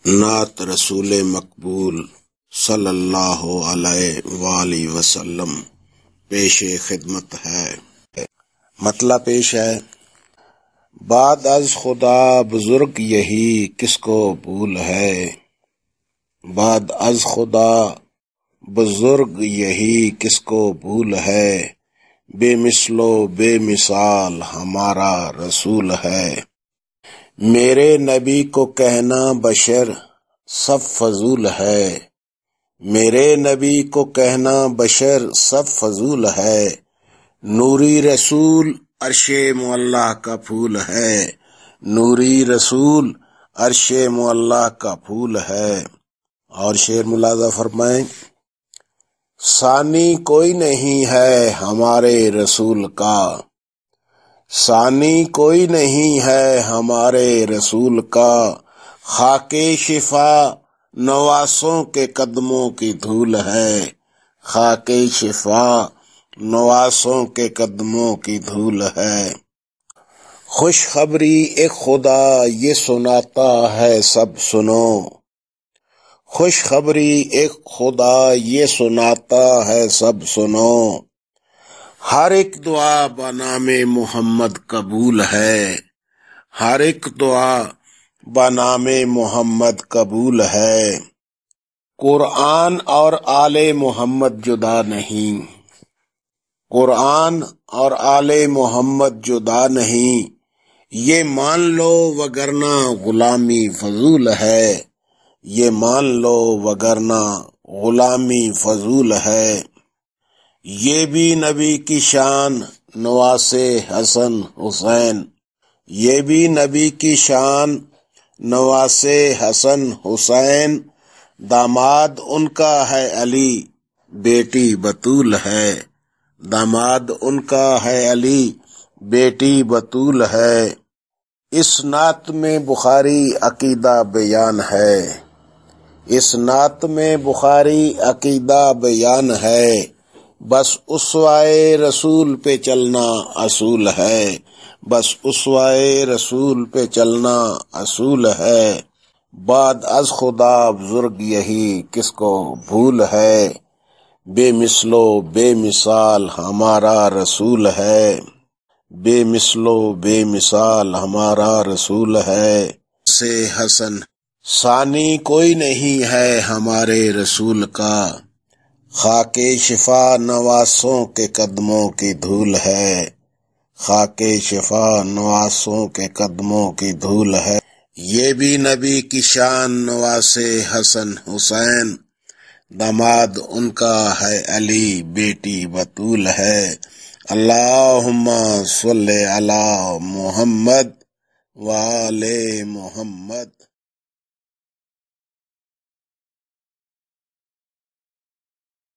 نعت رسول مقبول صلی اللہ علیہ وآلہ وسلم پیش خدمت ہے۔ مطلب پیش ہے: بعد از خدا بزرگ یہی کس کو بھول ہے، بعد از خدا بزرگ یہی کس کو بھول ہے، بے مثل و بے مثال ہمارا رسول ہے۔ میرے نبی کو کہنا بشر سب فضول ہے، میرے نبی کو کہنا بشر سب فضول ہے، نوری رسول عرش معلیٰ کا پھول ہے، نوری رسول عرش معلیٰ کا پھول ہے۔ اور شعر ملاحظہ فرمائیں: ثانی کوئی نہیں ہے ہمارے رسول کا، ثانی کوئی نہیں ہے ہمارے رسول کا، خاک شفا نواسوں کے قدموں کی دھول ہے، خاک شفا نواسوں کے قدموں کی دھول ہے۔ خوشخبری ایک خدا یہ سناتا ہے سب سنو، خوشخبری ایک خدا یہ سناتا ہے سب سنو، ہر ایک دعا بنام محمد قبول ہے، ہر ایک دعا بنام محمد قبول ہے۔ قرآن اور آل محمد جدا نہیں، قرآن اور آل محمد جدا نہیں، یہ مان لو وگرنہ غلامی فضول ہے، یہ مان لو وگرنہ غلامی فضول ہے۔ یہ بھی نبی کی شان نواس حسن حسین، یہ بھی نبی کی شان نواس حسن حسین، داماد ان کا ہے علی بیٹی بطول ہے، داماد ان کا ہے علی بیٹی بطول ہے۔ اس نعت میں بخاری عقیدہ بیان ہے، اس نعت میں بخاری عقیدہ بیان ہے، بس اسوائے رسول پہ چلنا اصول ہے، بس اسوائے رسول پہ چلنا اصول ہے۔ بعد از خدا بزرگ یہی کس کو بھول ہے، بے مثل و بے مثال ہمارا رسول ہے، بے مثل و بے مثال ہمارا رسول ہے۔ سے حسن ثانی کوئی نہیں ہے ہمارے رسول کا، خاک شفا نواسوں کے قدموں کی دھول ہے، خاک شفا نواسوں کے قدموں کی دھول ہے۔ یہ بھی نبی کی شان نواس حسن حسین، داماد ان کا ہے علی بیٹی بطول ہے۔ اللہم صلی علی محمد وآل محمد۔